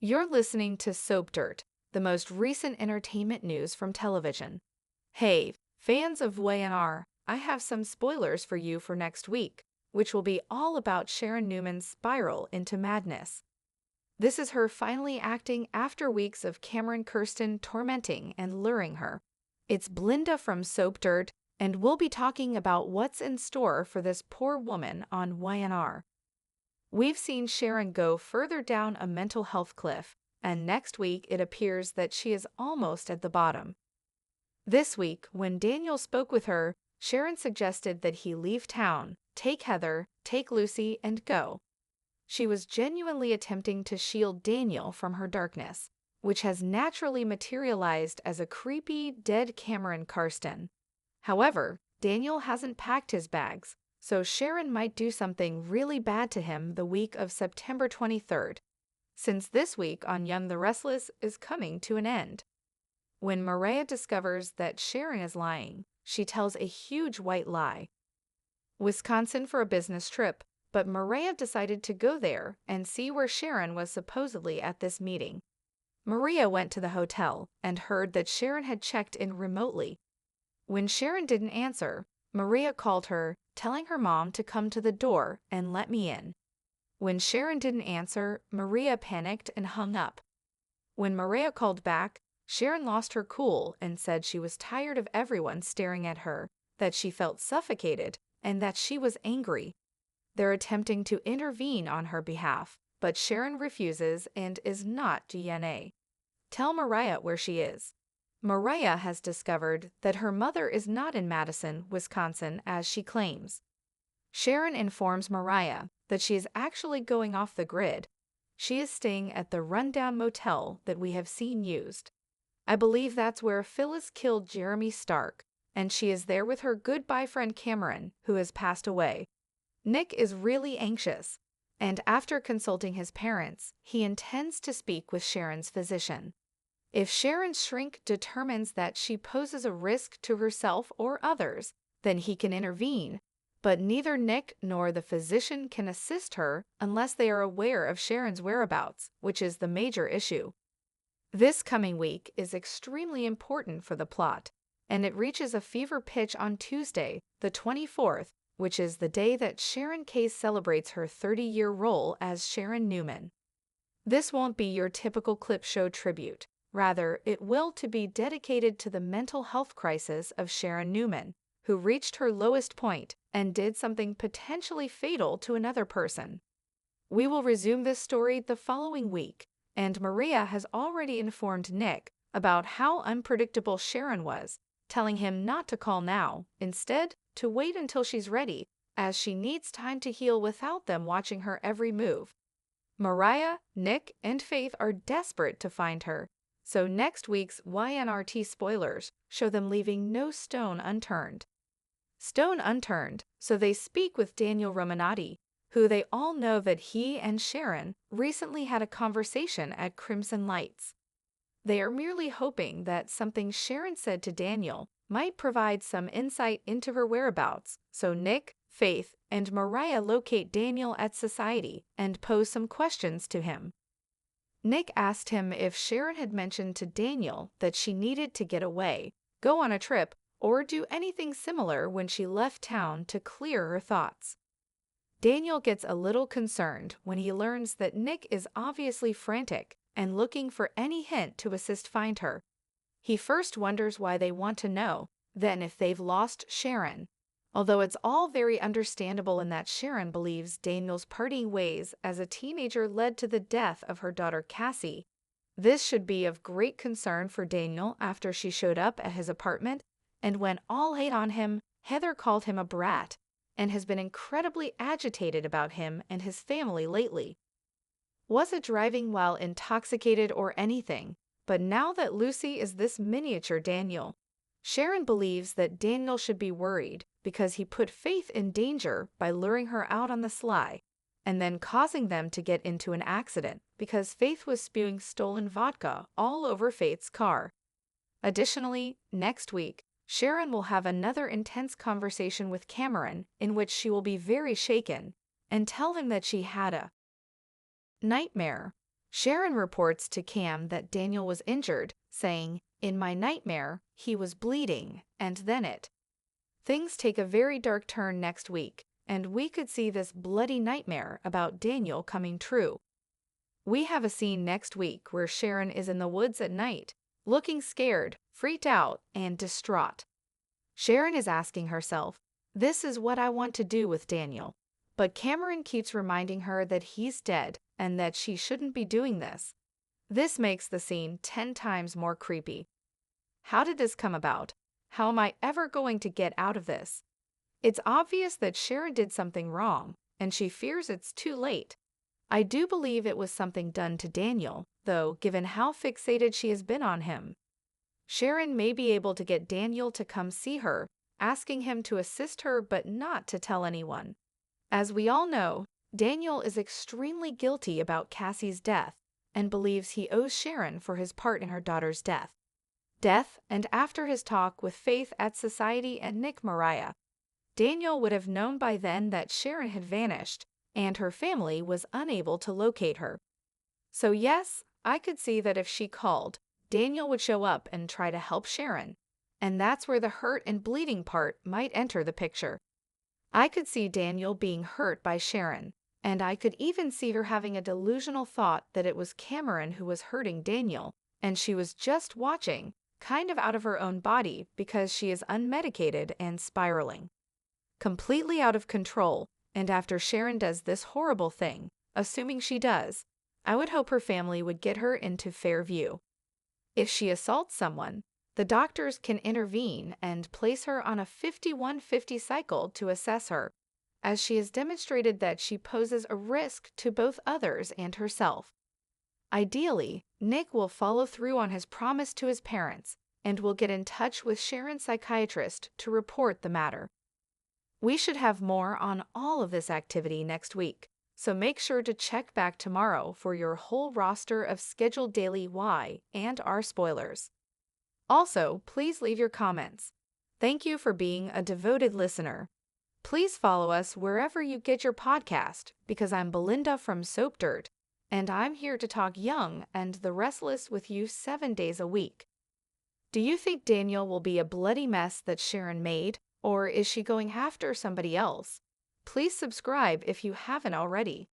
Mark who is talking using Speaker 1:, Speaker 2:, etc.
Speaker 1: You're listening to Soap Dirt, the most recent entertainment news from television. Hey, fans of YNR, I have some spoilers for you for next week, which will be all about Sharon Newman's spiral into madness. This is her finally acting after weeks of Cameron Kirsten tormenting and luring her. It's Blinda from Soap Dirt, and we'll be talking about what's in store for this poor woman on YNR. We've seen Sharon go further down a mental health cliff, and next week it appears that she is almost at the bottom. This week, when Daniel spoke with her, Sharon suggested that he leave town, take Heather, take Lucy, and go. She was genuinely attempting to shield Daniel from her darkness, which has naturally materialized as a creepy, dead Cameron Karsten. However, Daniel hasn't packed his bags, so Sharon might do something really bad to him the week of September 23rd, since this week on Young the Restless is coming to an end. When Maria discovers that Sharon is lying, she tells a huge white lie. Wisconsin for a business trip, but Maria decided to go there and see where Sharon was supposedly at this meeting. Maria went to the hotel and heard that Sharon had checked in remotely. When Sharon didn't answer, Maria called her, telling her mom to come to the door and let me in. When Sharon didn't answer, Maria panicked and hung up. When Maria called back, Sharon lost her cool and said she was tired of everyone staring at her, that she felt suffocated, and that she was angry. They're attempting to intervene on her behalf, but Sharon refuses and is not DNA. Tell Maria where she is. Maria has discovered that her mother is not in Madison, Wisconsin, as she claims. Sharon informs Maria that she is actually going off the grid. She is staying at the rundown motel that we have seen used. I believe that's where Phyllis killed Jeremy Stark, and she is there with her goodbye friend Cameron, who has passed away. Nick is really anxious, and after consulting his parents, he intends to speak with Sharon's physician. If Sharon's shrink determines that she poses a risk to herself or others, then he can intervene, but neither Nick nor the physician can assist her unless they are aware of Sharon's whereabouts, which is the major issue. This coming week is extremely important for the plot, and it reaches a fever pitch on Tuesday, the 24th, which is the day that Sharon Case celebrates her 30-year role as Sharon Newman. This won't be your typical clip show tribute. Rather, it will be dedicated to the mental health crisis of Sharon Newman, who reached her lowest point and did something potentially fatal to another person. We will resume this story the following week, and Maria has already informed Nick about how unpredictable Sharon was, telling him not to call now, instead to wait until she's ready, as she needs time to heal without them watching her every move. Mariah, Nick, and Faith are desperate to find her, so next week's YNRT spoilers show them leaving no stone unturned. Stone unturned, so they speak with Daniel Romanati, who they all know that he and Sharon recently had a conversation at Crimson Lights. They are merely hoping that something Sharon said to Daniel might provide some insight into her whereabouts, so Nick, Faith, and Mariah locate Daniel at Society and pose some questions to him. Nick asked him if Sharon had mentioned to Daniel that she needed to get away, go on a trip, or do anything similar when she left town to clear her thoughts. Daniel gets a little concerned when he learns that Nick is obviously frantic and looking for any hint to assist find her. He first wonders why they want to know, then if they've lost Sharon. Although it's all very understandable in that Sharon believes Daniel's parting ways as a teenager led to the death of her daughter Cassie, this should be of great concern for Daniel after she showed up at his apartment and went all hate on him. Heather called him a brat and has been incredibly agitated about him and his family lately. Was it driving while intoxicated or anything? But now that Lucy is this miniature Daniel, Sharon believes that Daniel should be worried because he put Faith in danger by luring her out on the sly and then causing them to get into an accident because Faith was spewing stolen vodka all over Faith's car. Additionally, next week, Sharon will have another intense conversation with Cameron in which she will be very shaken and tell him that she had a nightmare. Sharon reports to Cam that Daniel was injured, saying, "In my nightmare, he was bleeding, and then it." Things take a very dark turn next week, and we could see this bloody nightmare about Daniel coming true. We have a scene next week where Sharon is in the woods at night, looking scared, freaked out, and distraught. Sharon is asking herself, "This is what I want to do with Daniel." But Cameron keeps reminding her that he's dead and that she shouldn't be doing this. This makes the scene 10 times more creepy. How did this come about? How am I ever going to get out of this? It's obvious that Sharon did something wrong, and she fears it's too late. I do believe it was something done to Daniel, though, given how fixated she has been on him. Sharon may be able to get Daniel to come see her, asking him to assist her but not to tell anyone. As we all know, Daniel is extremely guilty about Cassie's death and believes he owes Sharon for his part in her daughter's death. And after his talk with Faith at Society and Nick Mariah, Daniel would have known by then that Sharon had vanished and her family was unable to locate her. So yes, I could see that if she called, Daniel would show up and try to help Sharon, and that's where the hurt and bleeding part might enter the picture. I could see Daniel being hurt by Sharon, and I could even see her having a delusional thought that it was Cameron who was hurting Daniel, and she was just watching, kind of out of her own body because she is unmedicated and spiraling. Completely out of control, and after Sharon does this horrible thing, assuming she does, I would hope her family would get her into fair view. If she assaults someone, the doctors can intervene and place her on a 5150 cycle to assess her, as she has demonstrated that she poses a risk to both others and herself. Ideally, Nick will follow through on his promise to his parents and will get in touch with Sharon's psychiatrist to report the matter. We should have more on all of this activity next week, so make sure to check back tomorrow for your whole roster of scheduled daily Y and R spoilers. Also, please leave your comments. Thank you for being a devoted listener. Please follow us wherever you get your podcast, because I'm Belinda from Soap Dirt, and I'm here to talk Young and the Restless with you 7 days a week. Do you think Daniel will be a bloody mess that Sharon made, or is she going after somebody else? Please subscribe if you haven't already.